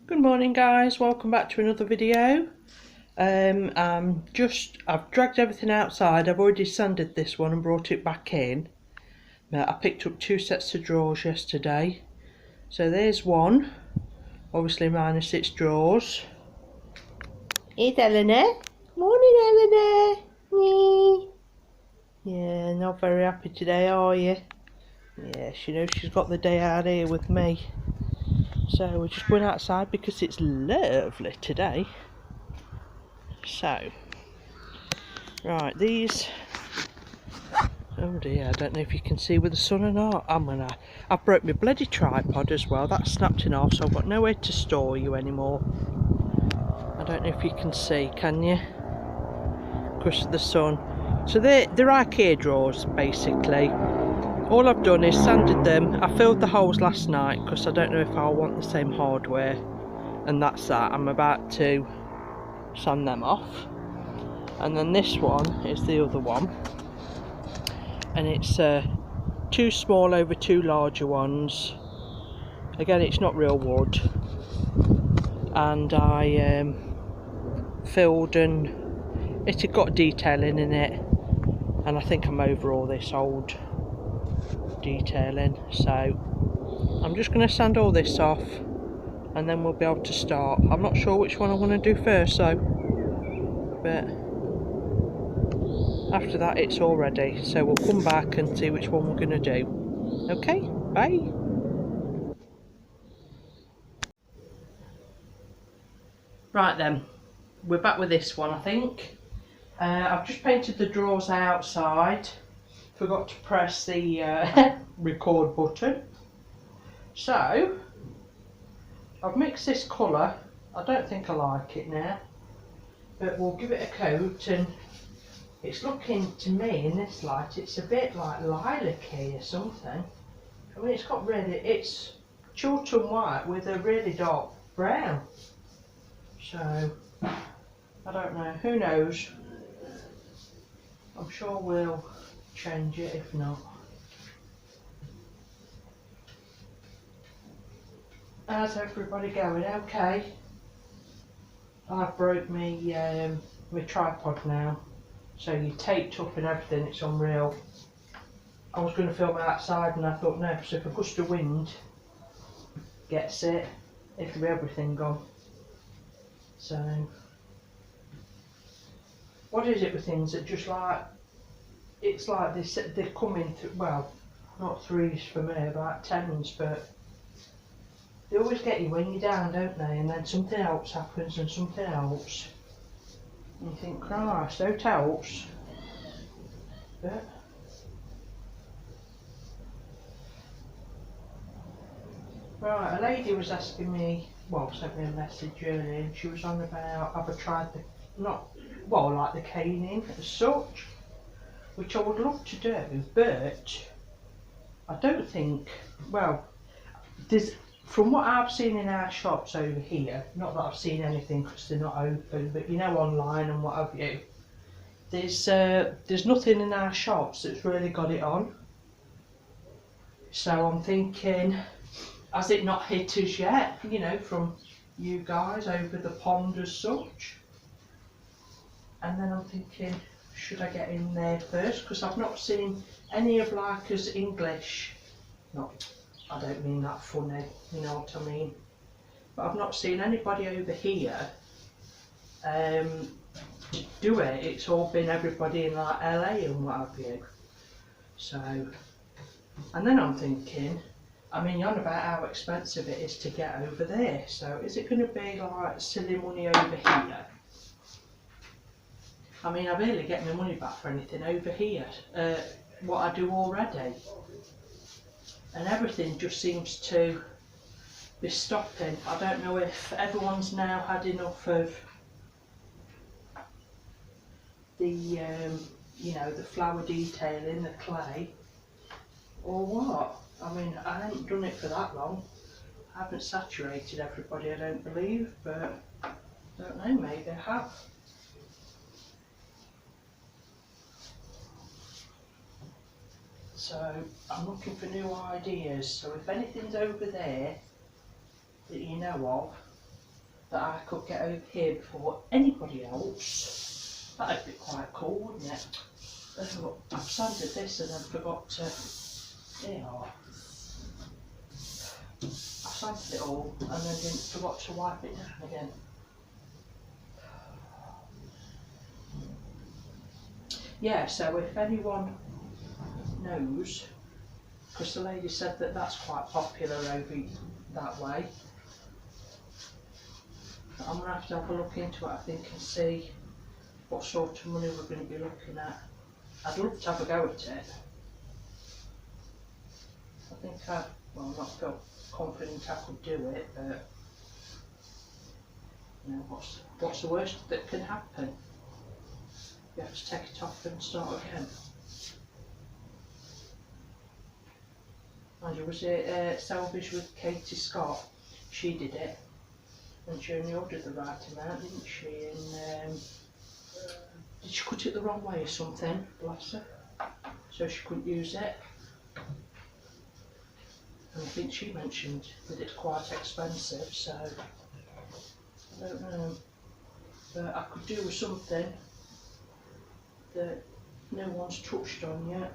Good morning guys, welcome back to another video. I've dragged everything outside. I've already sanded this one and brought it back in. I picked up 2 sets of drawers yesterday. So there's one, obviously minus its drawers. Hey Eleanor. Morning Eleanor. Yeah, not very happy today, are you? Yeah, she knows she's got the day out here with me. So we're just going outside because it's lovely today. So, right, these, oh dear, I don't know if you can see with the sun or not. I've broke my bloody tripod as well. That's snapping off, so I've got nowhere to store you anymore. I don't know if you can see, can you? Because of the sun. So they're IKEA drawers, basically. All I've done is sanded them. I filled the holes last night because I don't know if I'll want the same hardware. And that's that. I'm about to sand them off. And then this one is the other one. And it's 2 small over 2 larger ones. Again, it's not real wood. And I filled, and it had got detailing in it. And I think I'm over all this old detailing. So I'm just going to sand all this off. And then we'll be able to start. I'm not sure which one I want to do first though. But after that it's all ready. So we'll come back and see which one we're going to do. Okay, bye. Right then, we're back with this one I think. I've just painted the drawers outside. Forgot to press the record button. So, I've mixed this colour. I don't think I like it now. But we'll give it a coat, and it's looking to me in this light, it's a bit like lilac-y or something. I mean, it's Chiltern white with a really dark brown. So, I don't know, who knows? I'm sure we'll change it if not. How's everybody going? Okay. I've broke my tripod now. So you taped up and everything, it's unreal. I was going to film outside and I thought no, because if a gust of wind gets it, it'll be everything gone. So, what is it with things that just like, it's like they come into, well, not 3s for me, about 10s, but they always get you when you're down, don't they? And then something else happens and something else. And you think, Christ, out else. But right, a lady was asking me, well, sent me a message earlier, and she was on about, have I tried the, not, well, like the caning as such, which I would love to do, but I don't think, well, there's, from what I've seen in our shops over here, not that I've seen anything because they're not open, but you know, online and what have you, there's nothing in our shops that's really got it on. So I'm thinking, has it not hit us yet, you know, from you guys over the pond as such? And then I'm thinking, should I get in there first? Because I've not seen any of like us English, not, I don't mean that funny, you know what I mean? But I've not seen anybody over here do it. It's all been everybody in like LA and what have you. So, and then I'm thinking, I mean, you're on about how expensive it is to get over there. So is it going to be like silly money over here? I mean, I barely get my money back for anything over here, what I do already. And everything just seems to be stopping. I don't know if everyone's now had enough of the, you know, the flower detailing, the clay, or what. I mean, I haven't done it for that long. I haven't saturated everybody, I don't believe, but I don't know, maybe I have. So I'm looking for new ideas. So if anything's over there that you know of, that I could get over here before anybody else. That'd be quite cool, wouldn't it? I've sanded this and then forgot to, there you are. I sanded it all and then forgot to wipe it down again. Yeah, so if anyone knows, because the lady said that that's quite popular over that way, I'm going to have a look into it, I think, and see what sort of money we're going to be looking at. I'd love to have a go at it. I think well, I'm not feel confident I could do it, but you know, what's the worst that can happen? You have to take it off and start again. And was it Salvage with Katie Scott? She did it, and she only ordered the right amount, didn't she? And did she cut it the wrong way or something? Bless her. So she couldn't use it. And I think she mentioned that it's quite expensive, so I don't know. But I could do with something that no one's touched on yet.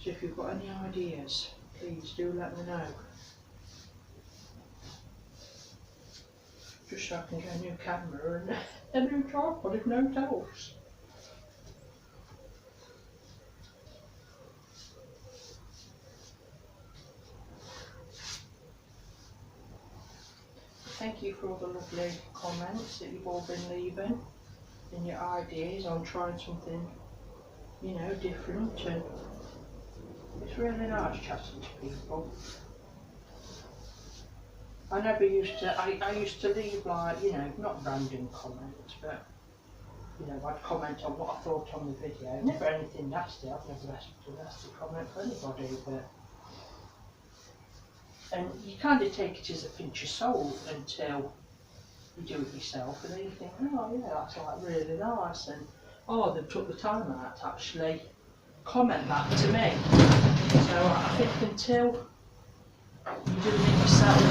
So if you've got any ideas, please do let me know. Just so I can get a new camera and a new tripod if no else. Thank you for all the lovely comments that you've all been leaving and your ideas on trying something, you know, different, and it's really nice chatting to people. I never used to, I used to leave, like, you know, not random comments, but you know, I'd comment on what I thought on the video. Never anything nasty, I've never left a nasty comment for anybody, but and you kind of take it as a pinch of salt until you do it yourself, and then you think, oh yeah, that's like really nice, and oh, they took the time out to actually comment that to me. So I think until you're doing it yourself,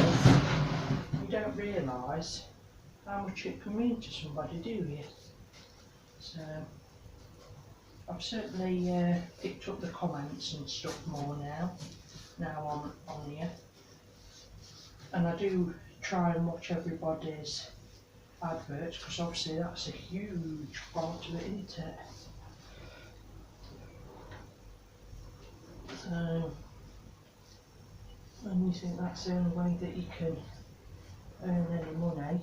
you don't realise how much it can mean to somebody, do you? So I've certainly picked up the comments and stuff more now on here. And I do try and watch everybody's adverts, because obviously that's a huge part of it, isn't it? So, and you think that's the only way that you can earn any money,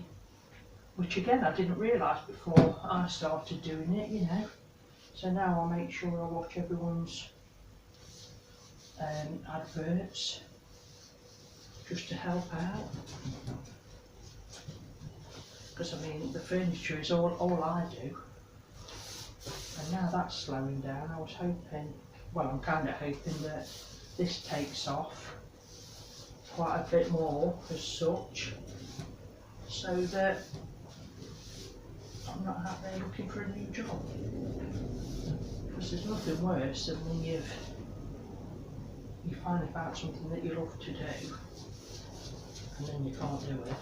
which again I didn't realise before I started doing it, you know. So now I make sure I watch everyone's adverts, just to help out. Because I mean, the furniture is all I do, and now that's slowing down. I was hoping, well, I'm kind of hoping that this takes off quite a bit more as such, so that I'm not out there looking for a new job. Because there's nothing worse than when you finally found something that you love to do, and then you can't do it.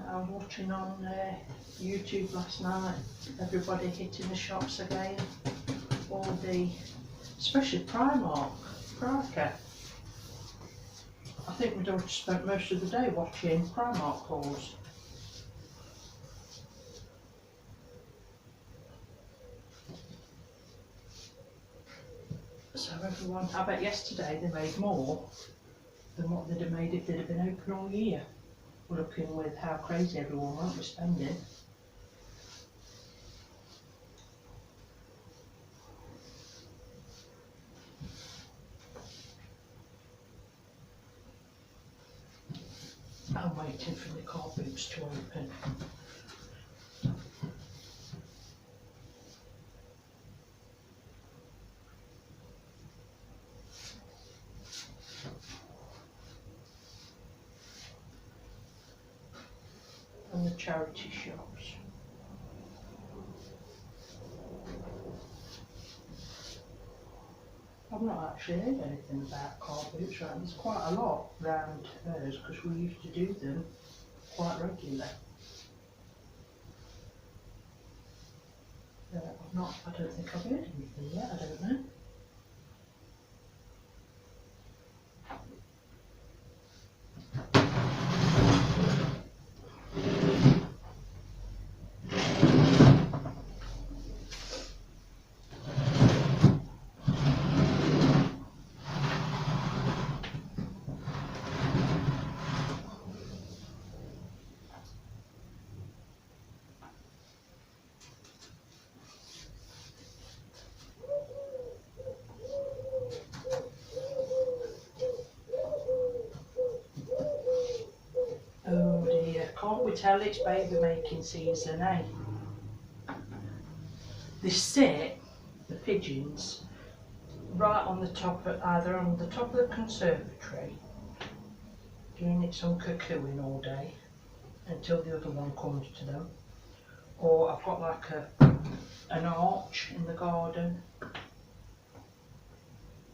I was watching on YouTube last night, everybody hitting the shops again, all the, especially Primark, Priker. I think my daughter spent most of the day watching Primark hauls. So everyone, I bet yesterday they made more than what they'd have made if they'd have been open all year. Looking with how crazy everyone went with spending. I'm waiting for the car boots to open. from the charity shops. I've not actually heard anything about car boots, right? There's quite a lot round hers because we used to do them quite regularly. I don't think I've heard anything yet, I don't know. Oh dear, can't we tell it's baby making season, eh? They sit, the pigeons, right on the top of, either on the top of the conservatory, doing its own cocooing all day until the other one comes to them. Or I've got like an arch in the garden.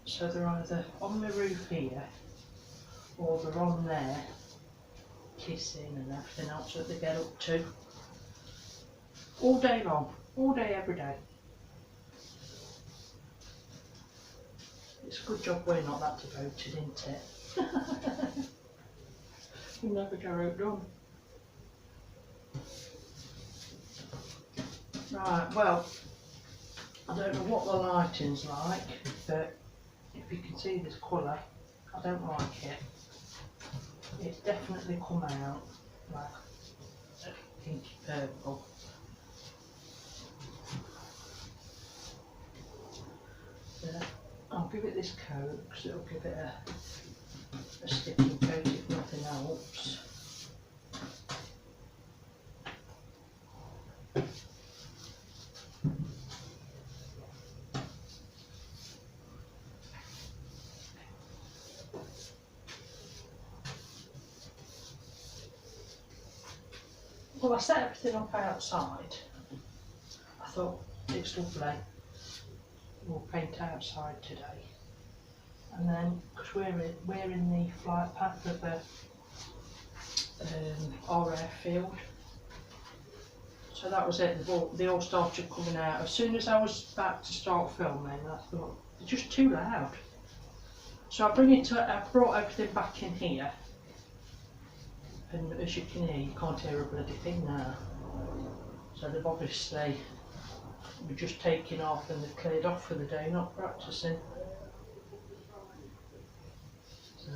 So they're either on the roof here or they're on there kissing and everything else that they get up to. All day long, all day, every day. It's a good job we're not that devoted, isn't it? We'll never get it done. Right, well, I don't know what the lighting's like, but if you can see this colour, I don't like it. It's definitely come out like a pinky purple. But I'll give it this coat because it'll give it a sticking coat if nothing else. Well, I set everything up outside. I thought it's lovely. We'll paint outside today. And then, because we're in the flight path of our airfield. So that was it, they all started coming out. As soon as I was about to start filming, I thought, they're just too loud. So I brought everything back in here. And as you can hear, you can't hear a bloody thing now. So they've obviously, we're just taking off and they've cleared off for the day, not practicing. So,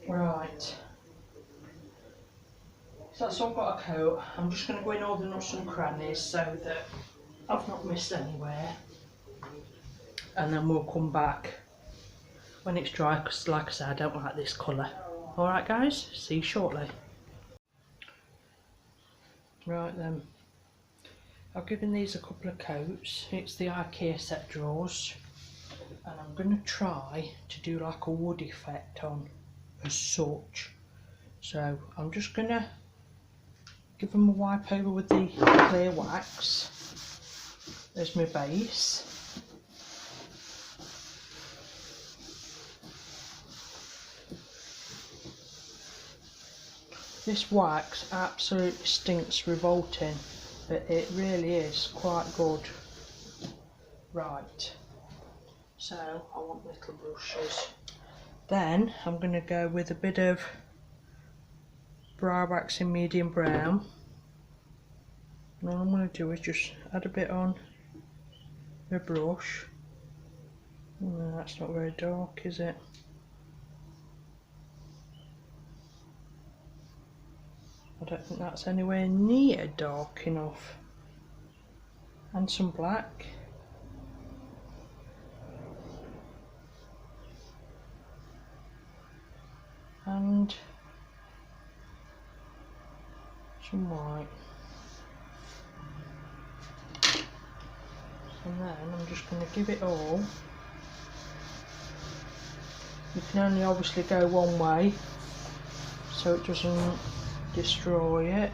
right, so that's all got a coat. I'm just going to go in all the nooks and crannies so that I've not missed anywhere, and then we'll come back when it's dry because like I said, I don't like this colour. Alright guys, see you shortly. Right then, I've given these a couple of coats. It's the IKEA set drawers, and I'm going to try to do like a wood effect on as such. So I'm just going to give them a wipe over with the clear wax. There's my base. This wax absolutely stinks revolting, but it really is quite good. Right, so I want little brushes. Then I'm going to go with a bit of brow wax in medium brown. And all I'm going to do is just add a bit on the brush. No, that's not very dark, is it? I don't think that's anywhere near dark enough. And some black. and some white. And then I'm just going to give it all. You can only obviously go one way so it doesn't destroy it.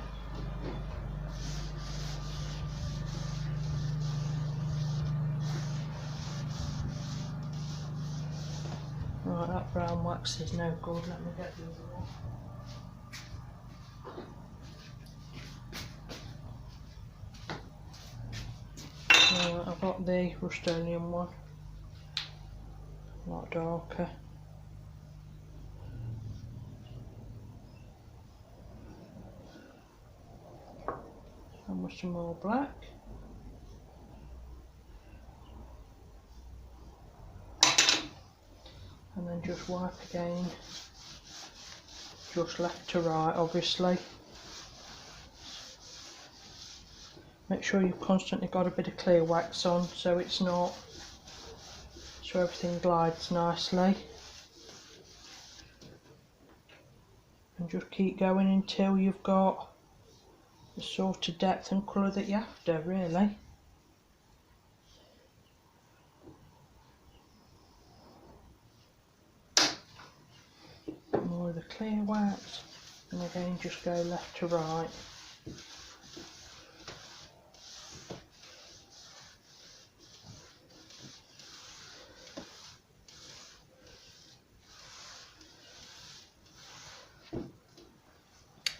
Right, that brown wax is no good. Let me get the other one. I've got the Rust-Oleum one, a lot darker. And with some more black. And then just wipe again, just left to right obviously. Make sure you've constantly got a bit of clear wax on so it's not, so everything glides nicely. And just keep going until you've got the sort of depth and colour that you're after, really. More of the clear wax, and again just go left to right.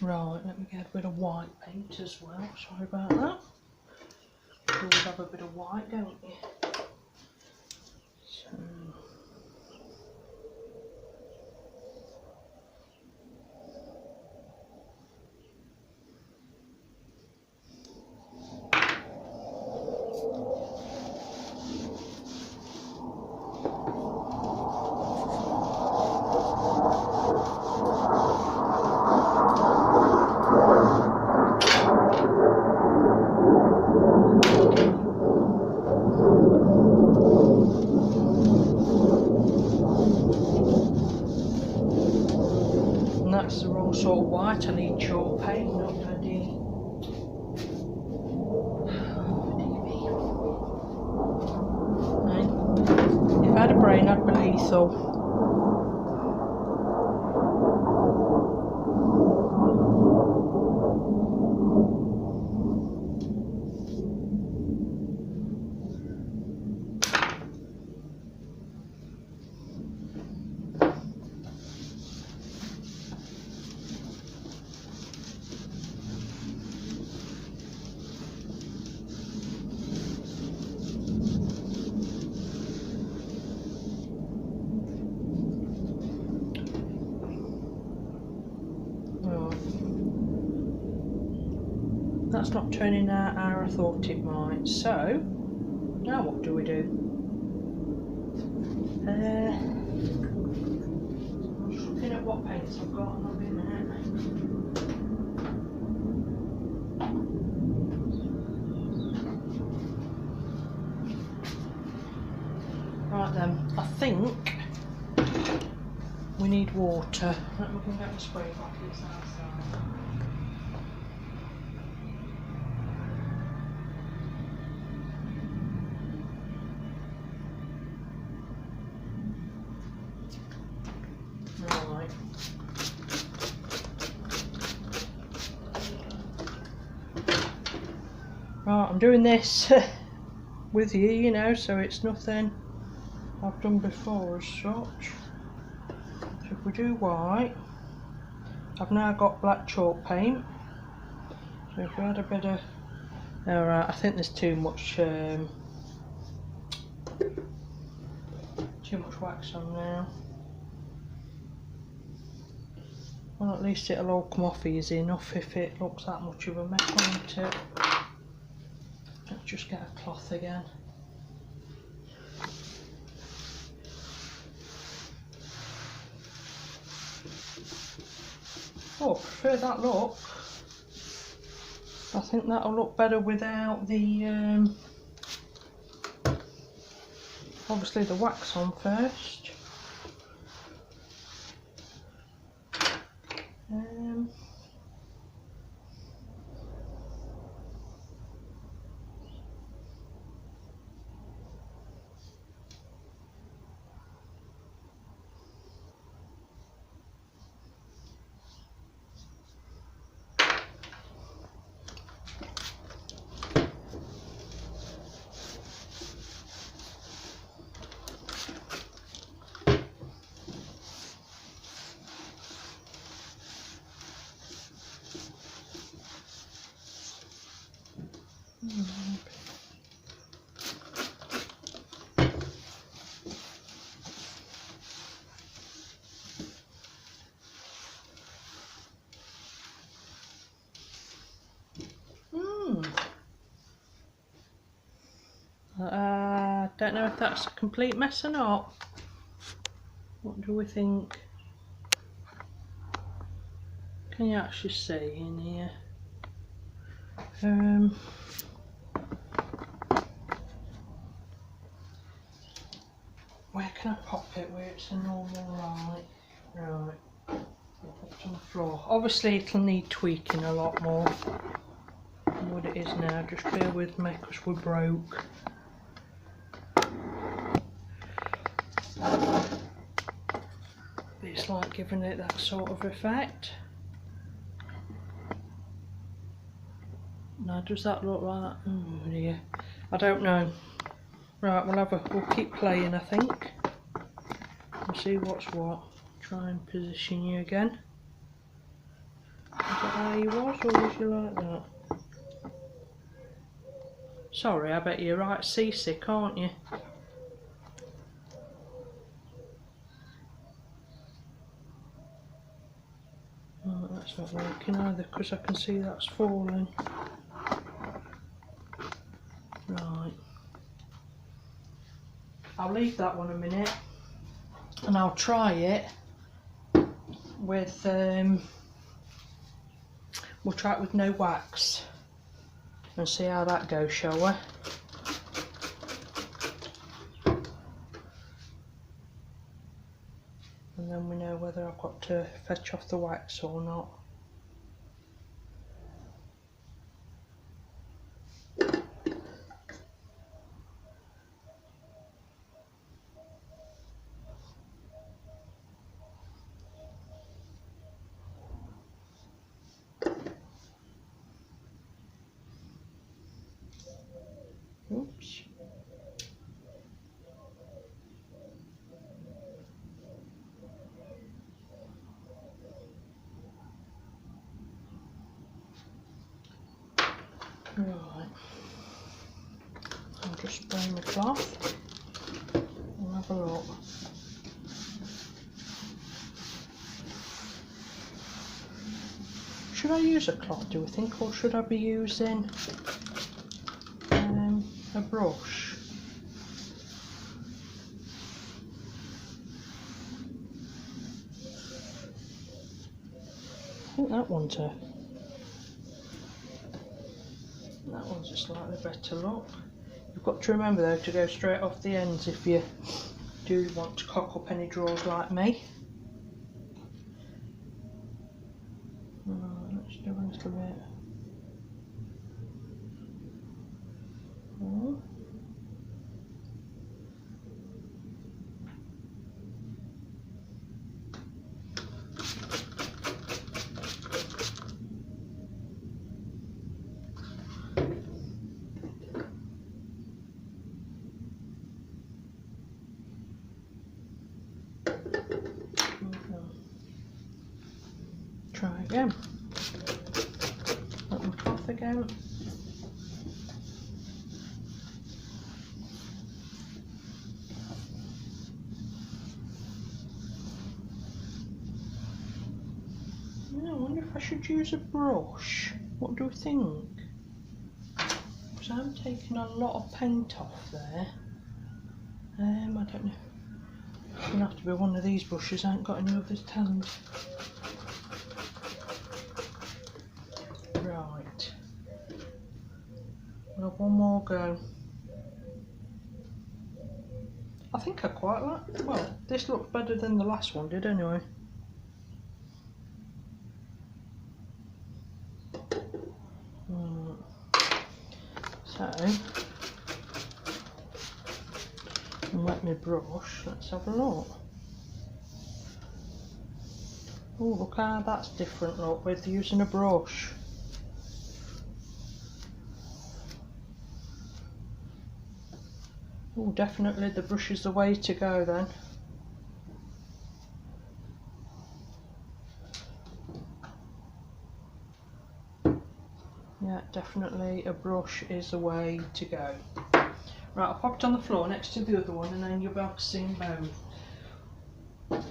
Right, let me get a bit of white paint as well, sorry about that. You always have a bit of white, don't you? So, and that's the wrong sort of white. I need chalk paint, not bloody. If I had a brain, I'd be lethal. That's not turning out how I thought it might. So, now what do we do? I'm just looking at what paints I've got and I'll be a minute. Right then, I think we need water. Let me go get the spray buckets outside. Right, I'm doing this with you, you know, so it's nothing I've done before as such. So if we do white, I've now got black chalk paint. So if we had a bit of, alright, I think there's too much wax on now. Well, at least it'll all come off easy enough if it looks that much of a mess, won't it? Let's just get a cloth again. Oh, I prefer that look. I think that'll look better without the obviously the wax on first. Don't know if that's a complete mess or not. What do we think? Can you actually see in here? Where can I pop it where it's a normal light? Right, pop it on the floor. Obviously it'll need tweaking a lot more than what it is now. Just bear with me because we're broke. It's like giving it that sort of effect. Now does that look like that? Oh dear, I don't know. Right, we'll keep playing, I think, and see what's what. Try and position you again. Is that how you was, or was you like that? Sorry, I bet you're right seasick, aren't you? Oh, that's not working either because I can see that's falling. Right. I'll leave that one a minute and I'll try it with, we'll try it with no wax and see how that goes, shall we? And then we know whether I've got to fetch off the wax or not. Oops. Right. I'll just spray my cloth and have a look. Should I use a cloth, do we think, or should I be using a brush? I think that one's a slightly better look. You've got to remember though to go straight off the ends if you do want to cock up any drawers like me. Right, let's do a little bit. Oh. Try again. Put my cloth again. I wonder if I should use a brush. What do you think? Because I'm taking a lot of paint off there. I don't know. It's going to have to be one of these brushes. I ain't got any others to hand. Right. We'll have one more go. I think I quite like. Well, this looks better than the last one did anyway. So, and wet my brush. Let's have a look. Oh, look how that's different. Look, with using a brush. Oh, definitely the brush is the way to go then. Yeah, definitely. definitely a brush is the way to go. Right, I'll pop it on the floor next to the other one and then you'll be able to see them both.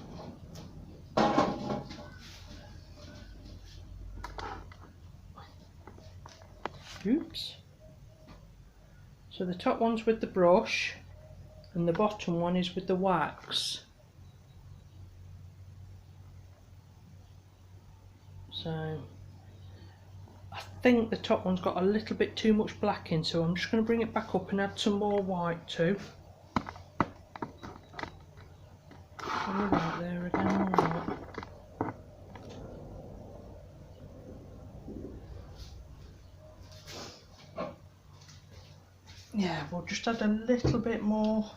Oops. So the top one's with the brush and the bottom one is with the wax. So I think the top one's got a little bit too much black in, so I'm just going to bring it back up and add some more white too. All right there again, all right. Yeah, we'll just add a little bit more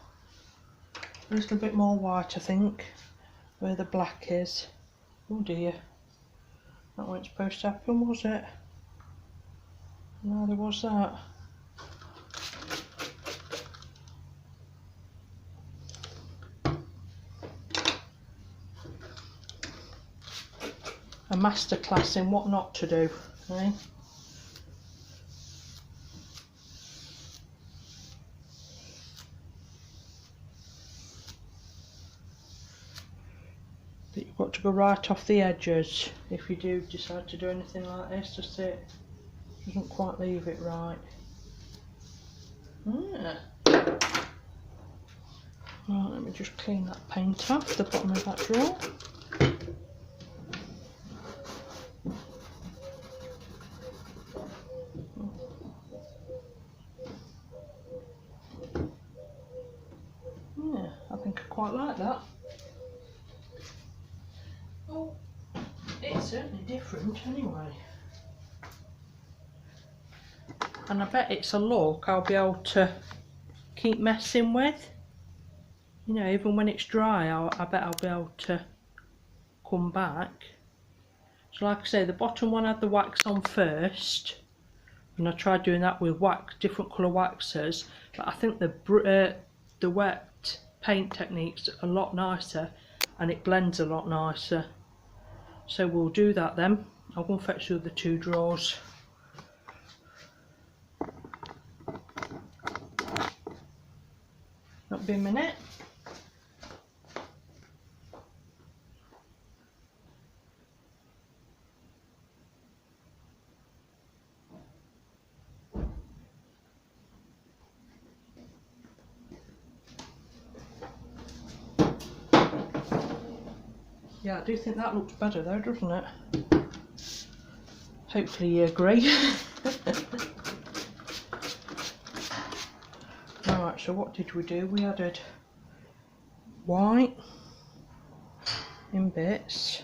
white, I think, where the black is. Oh dear, that wasn't supposed to happen, was it? No, there was that. A masterclass in what not to do, eh? But you've got to go right off the edges if you do decide to do anything like this, just so it doesn't quite leave it right. Yeah. Right, let me just clean that paint off the bottom of that drawer. Yeah, I think I quite like that. Oh, it's certainly different anyway. And I bet it's a look I'll be able to keep messing with. You know, even when it's dry, I bet I'll be able to come back. So like I say, the bottom one had the wax on first, and I tried doing that with wax, different colour waxes, but I think the wet paint technique's a lot nicer and it blends a lot nicer. So we'll do that then. I'll go and fetch the other two drawers. That'll be a minute. Yeah, I do think that looks better though, doesn't it? Hopefully you agree. Alright, so what did we do? We added white in bits.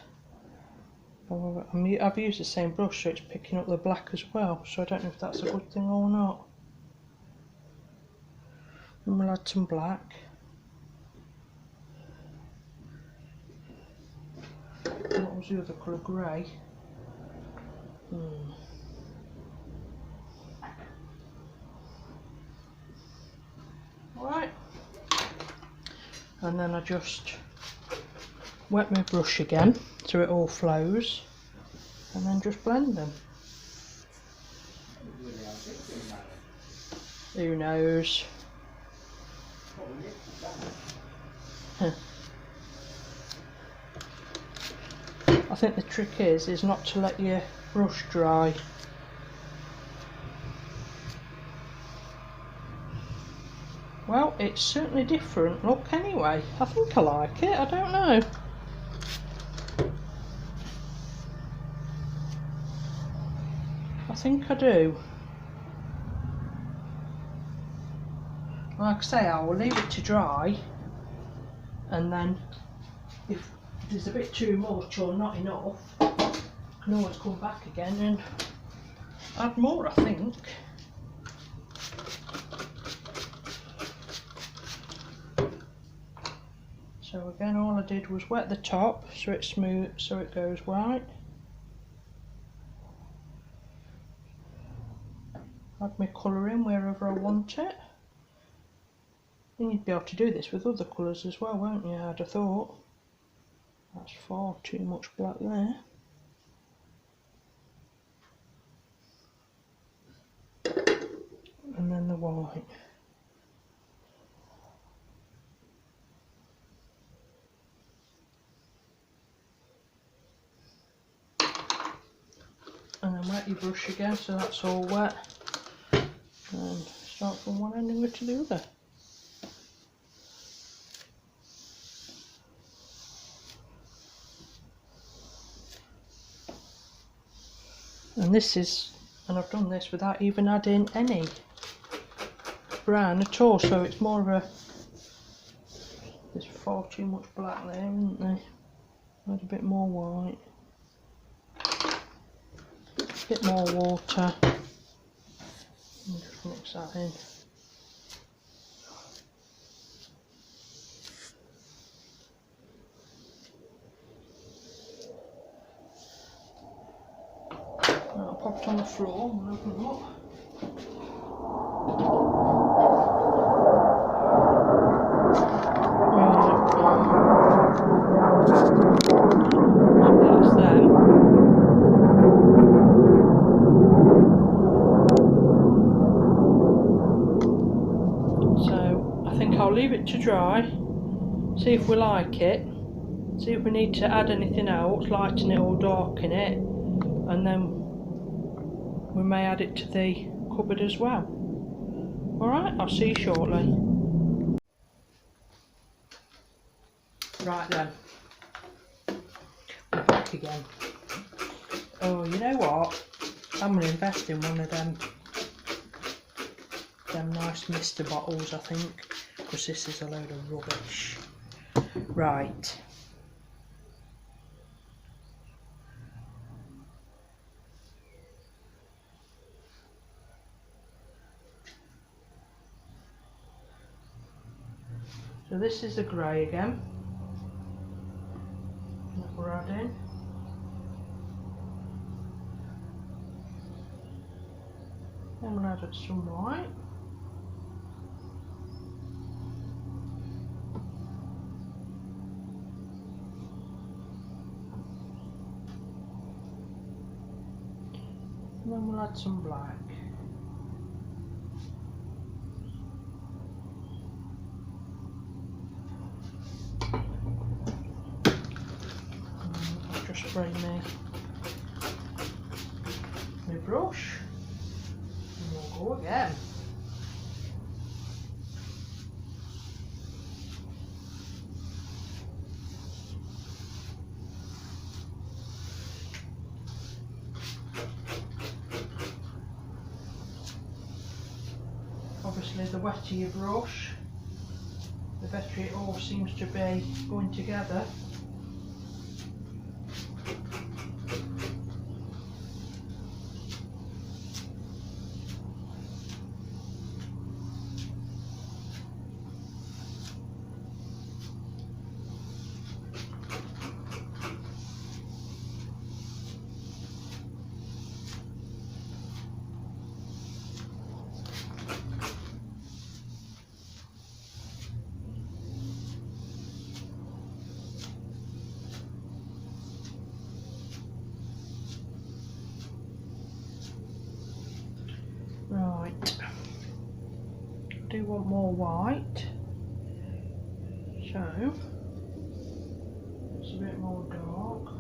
I've used the same brush, so it's picking up the black as well, so I don't know if that's a good thing or not. And we'll add some black. What was the other colour? Grey. Alright. And then I just wet my brush again so it all flows, and then just blend them. Who knows? I think the trick is not to let your brush dry. Well, it's certainly different look anyway. I think I like it, I don't know. I think I do. Like I say, I will leave it to dry, and then if there's a bit too much or not enough, I can always come back again and add more, I think. So again, all I did was wet the top so it's smooth, so it goes right. Add my colour in wherever I want it. And you'd be able to do this with other colours as well, won't you? I'd have thought. That's far too much black there. and then the white. And then wet your brush again so that's all wet. And start from one end and go to the other. And this is, and I've done this without even adding any brown at all, so it's more of a, there's far too much black there, isn't there? Add a bit more white, a bit more water, and just mix that in. I'll pop it on the floor and open it up. I'll leave it to dry, see if we like it, see if we need to add anything else, lighten it or darken it, and then we may add it to the cupboard as well. Alright, I'll see you shortly. Right then, we're back again. Oh, you know what? I'm going to invest in one of them nice mister bottles, I think. Because this is a load of rubbish. Right. So this is the grey again that we're adding. Then we'll add some white. And then we'll add some black. I'll just spray my brush and we'll go again. Obviously the wetter your brush, the better it all seems to be going together. Right, I do want more white, so it's a bit more dark.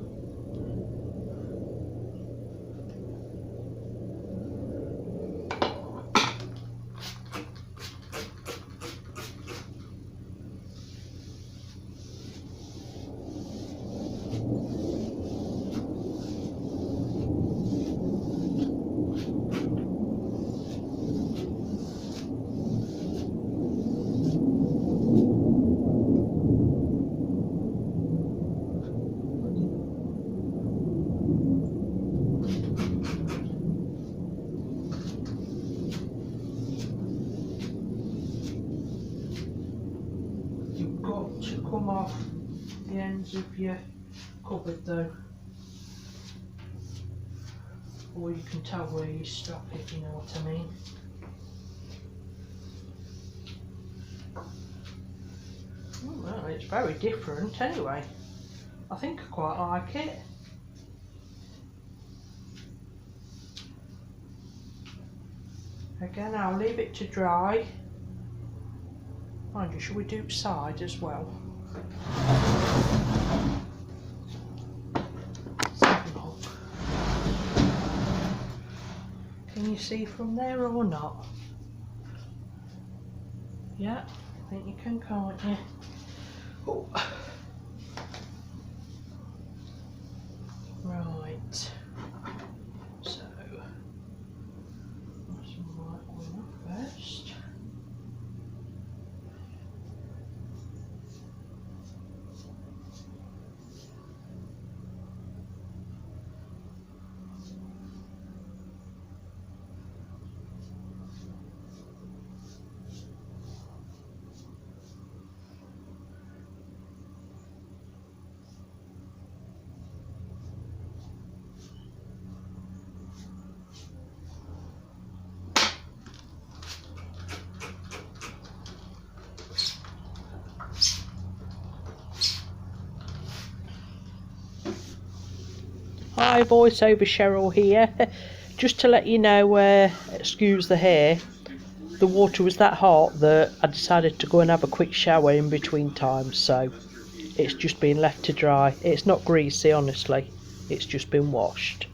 To come off the ends of your cupboard though, or you can tell where you stop if you know what I mean. Well, it's very different anyway. I think I quite like it. Again, I'll leave it to dry. Mind you, shall we do side as well? Let's have a look. Can you see from there or not? Yeah, I think you can, can't you? Oh. Right. So, that's some white oil first. Hi, voiceover Cheryl here. Just to let you know, excuse the hair, the water was that hot that I decided to go and have a quick shower in between times, so it's just been left to dry. It's not greasy, honestly, it's just been washed.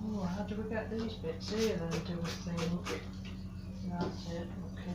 Oh, how do we get these bits here then, do we think? That's it, looking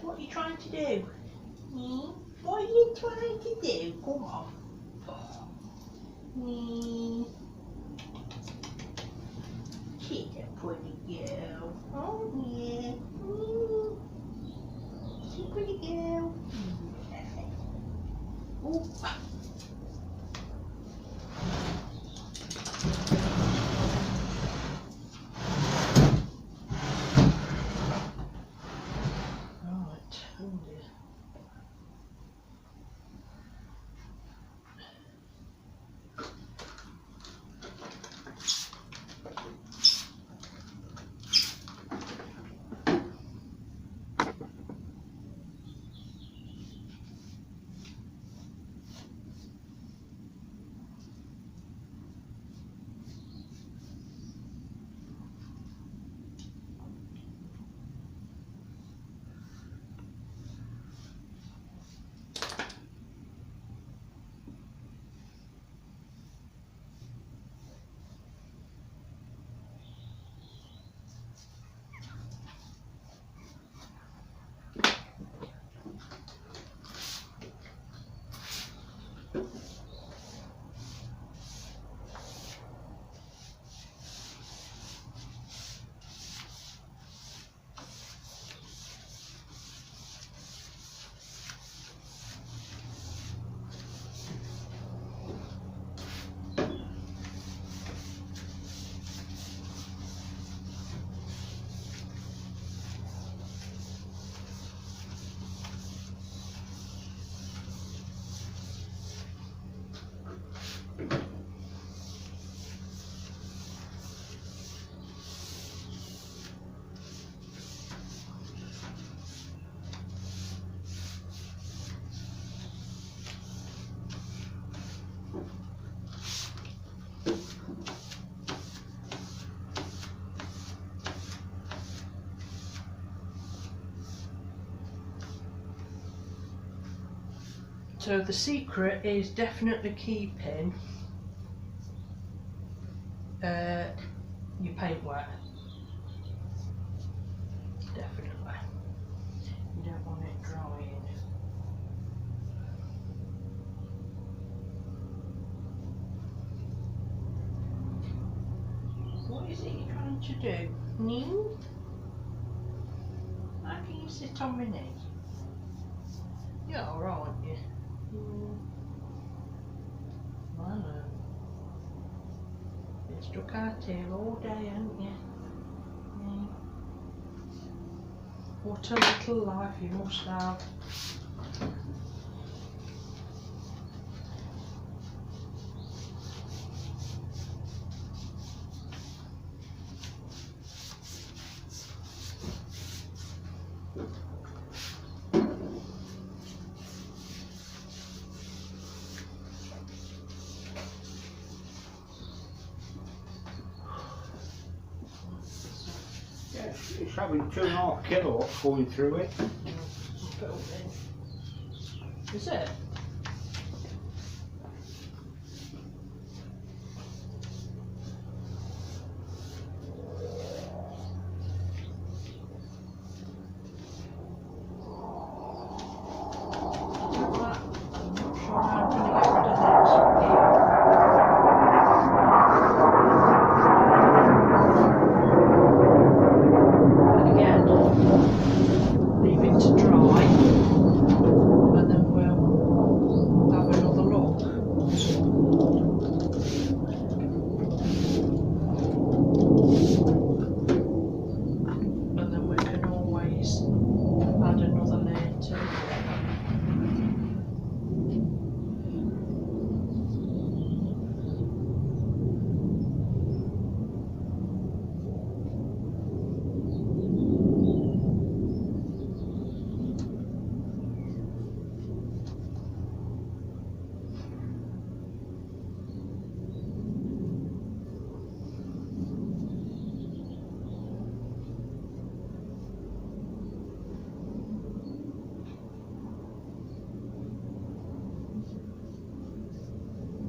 what are you trying to do? What are you trying to do? Come on. She's a pretty girl. Oh yeah. She's a pretty girl. Oh. Right. Oh dear. So the secret is definitely keeping your paint wet. Definitely. You don't want it drying. What is it you're trying to do? Knee? How can you sit on my knee? You're alright, aren't you? I know. Been stuck out here all day, haven't you? What a little life you must have. It's having 2.5 kilowatts going through it. Is it?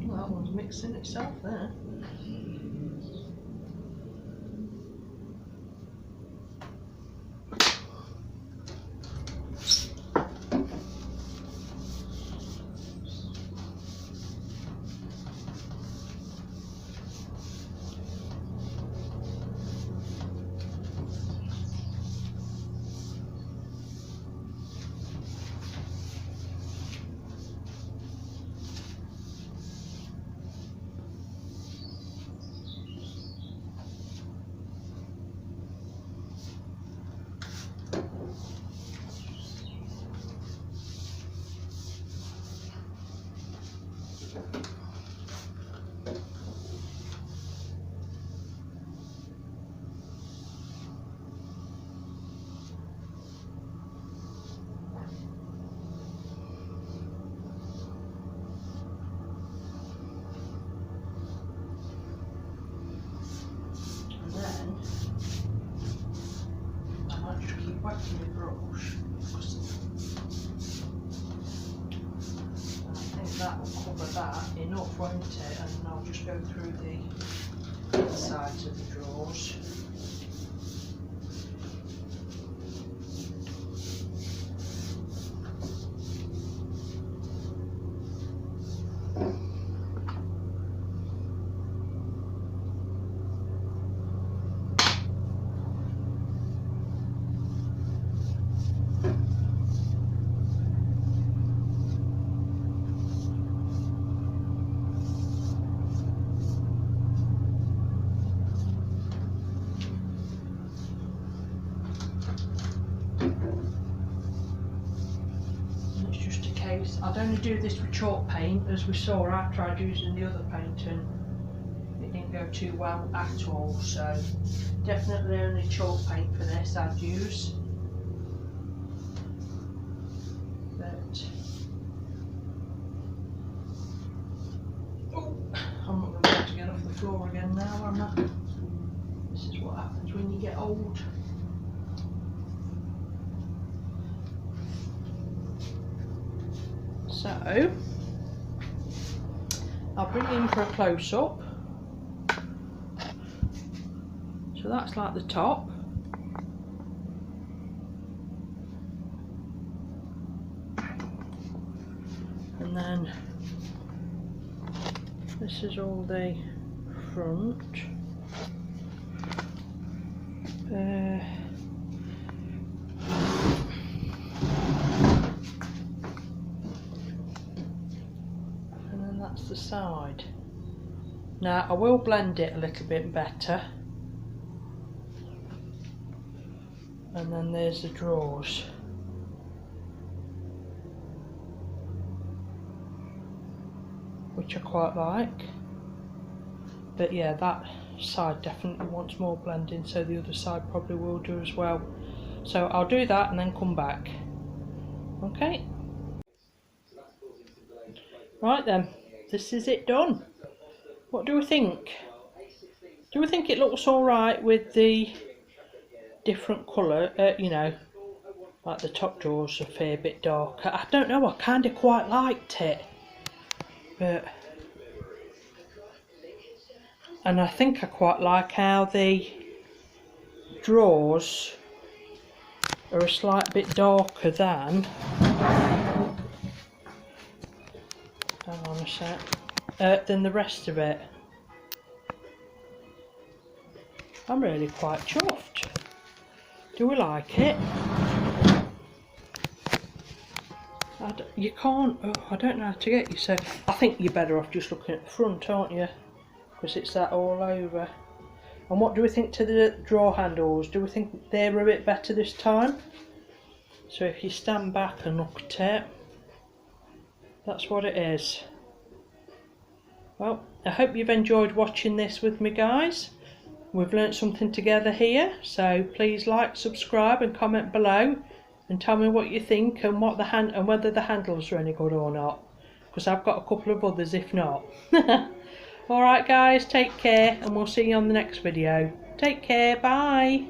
That one's mixing itself there. back to my brush. I think that will cover that enough, won't it? And then I'll just go through the insides of the drawers. I'd only do this with chalk paint, as we saw. I tried using the other paint and it didn't go too well at all, so definitely only chalk paint for this I'd use. But oh, I'm not going to be able to get off the floor again now, am I? This is what happens when you get old. So, I'll bring in for a close-up. So that's like the top. And then this is all the front. That's the side. Now I will blend it a little bit better, and then there's the drawers, which I quite like, but yeah, that side definitely wants more blending, so the other side probably will do as well. So I'll do that and then come back. Okay, right then. This is it done. What do we think? Do we think it looks alright with the different colour? You know, like the top drawers are a fair bit darker. I don't know, I kind of quite liked it. But, and I think I quite like how the drawers are a slight bit darker than... Hang on a sec. Than the rest of it. I'm really quite chuffed. Do we like it? You can't, I don't know how to get you, so I think you're better off just looking at the front, aren't you? Because it's that all over. And what do we think to the drawer handles? Do we think they're a bit better this time? So if you stand back and look at it, that's what it is. Well, I hope you've enjoyed watching this with me, guys. We've learnt something together here, so please like, subscribe and comment below and tell me what you think and what and whether the handles are any good or not, because I've got a couple of others if not. Alright guys, take care and we'll see you on the next video. Take care, bye.